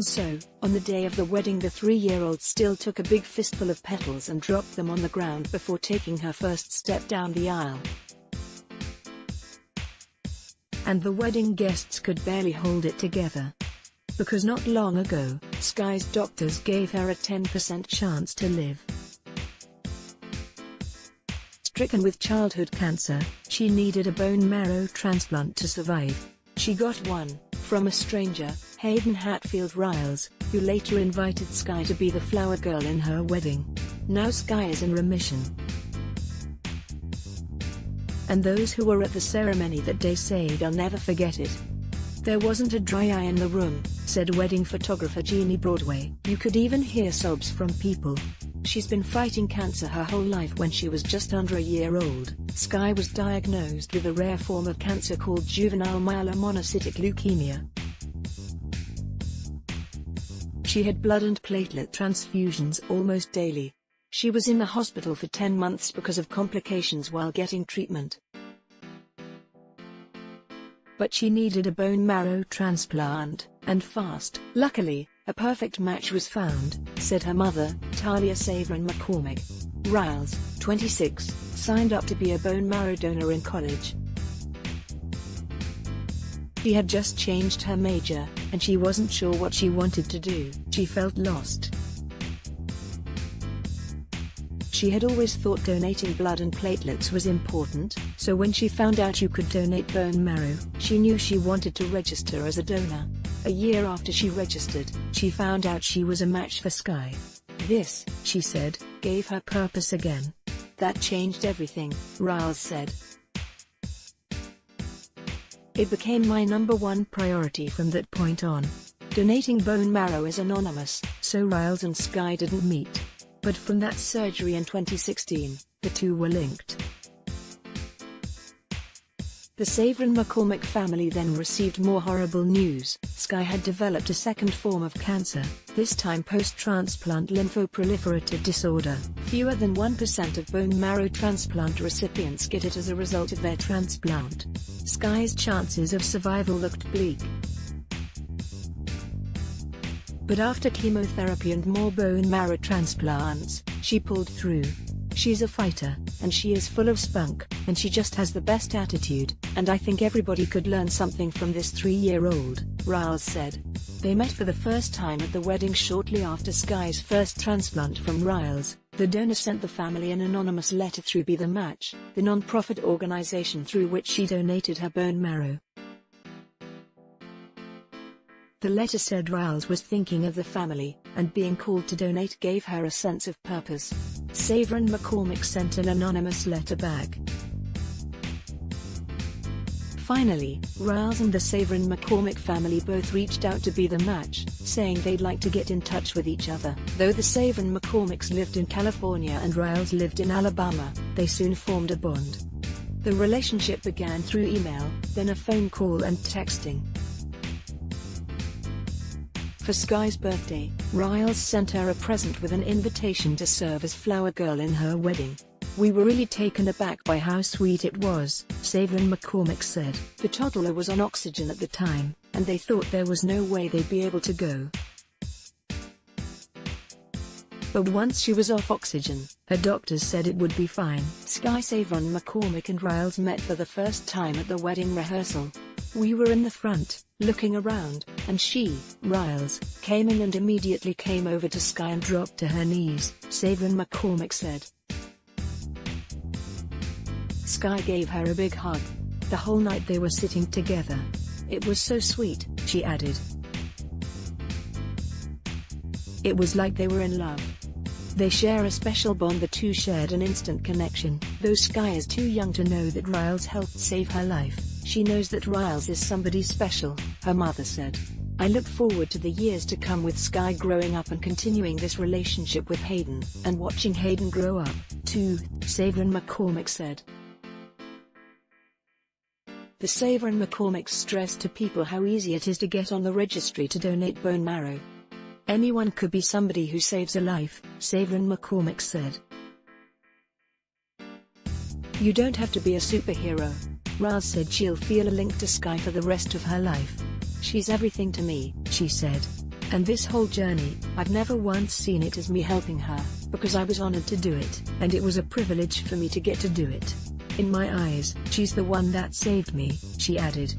so, on the day of the wedding, the 3-year-old still took a big fistful of petals and dropped them on the ground before taking her first step down the aisle. And the wedding guests could barely hold it together. Because not long ago, Sky's doctors gave her a 10% chance to live. Stricken with childhood cancer, she needed a bone marrow transplant to survive. She got one, from a stranger, Hayden Hatfield Riles, who later invited Sky to be the flower girl in her wedding. Now Sky is in remission. And those who were at the ceremony that day say they'll never forget it. There wasn't a dry eye in the room, said wedding photographer Jeannie Broadway. You could even hear sobs from people. She's been fighting cancer her whole life. When she was just under a year old, Sky was diagnosed with a rare form of cancer called juvenile myelomonocytic leukemia. She had blood and platelet transfusions almost daily. She was in the hospital for 10 months because of complications while getting treatment. But she needed a bone marrow transplant, and fast. Luckily, a perfect match was found, said her mother, Talia Saverin McCormick. Riles, 26, signed up to be a bone marrow donor in college. She had just changed her major, and she wasn't sure what she wanted to do. She felt lost. She had always thought donating blood and platelets was important, so when she found out you could donate bone marrow, she knew she wanted to register as a donor. A year after she registered, she found out she was a match for Sky. This, she said, gave her purpose again. That changed everything, Riles said. It became my #1 priority from that point on. Donating bone marrow is anonymous, so Riles and Sky didn't meet. But from that surgery in 2016, the two were linked. The Saverin McCormick family then received more horrible news. Sky had developed a second form of cancer, this time post-transplant lymphoproliferative disorder. Fewer than 1% of bone marrow transplant recipients get it as a result of their transplant. Sky's chances of survival looked bleak. But after chemotherapy and more bone marrow transplants, she pulled through. She's a fighter, and she is full of spunk, and she just has the best attitude, and I think everybody could learn something from this 3-year-old, Riles said. They met for the first time at the wedding shortly after Sky's first transplant from Riles. The donor sent the family an anonymous letter through Be the Match, the non-profit organization through which she donated her bone marrow. The letter said Riles was thinking of the family, and being called to donate gave her a sense of purpose. Saverin McCormick sent an anonymous letter back. Finally, Riles and the Saverin McCormick family both reached out to Be the Match, saying they'd like to get in touch with each other. Though the Saverin McCormicks lived in California and Riles lived in Alabama, they soon formed a bond. The relationship began through email, then a phone call and texting. For Sky's birthday, Riles sent her a present with an invitation to serve as flower girl in her wedding. We were really taken aback by how sweet it was, Saverin McCormick said. The toddler was on oxygen at the time, and they thought there was no way they'd be able to go. But once she was off oxygen, her doctors said it would be fine. Sky, Saverin McCormick and Riles met for the first time at the wedding rehearsal. We were in the front, looking around, and she, Riles, came in and immediately came over to Sky and dropped to her knees, Saverin McCormick said. Sky gave her a big hug. The whole night they were sitting together. It was so sweet, she added. It was like they were in love. They share a special bond. The two shared an instant connection. Though Sky is too young to know that Riles helped save her life, she knows that Riles is somebody special, her mother said. I look forward to the years to come with Sky growing up and continuing this relationship with Hayden, and watching Hayden grow up, too, Saverin McCormick said. The Saverin McCormick stressed to people how easy it is to get on the registry to donate bone marrow. Anyone could be somebody who saves a life, Saverin McCormick said. You don't have to be a superhero. Riles said she'll feel a link to Sky for the rest of her life. She's everything to me, she said. And this whole journey, I've never once seen it as me helping her, because I was honored to do it, and it was a privilege for me to get to do it. In my eyes, she's the one that saved me," she added.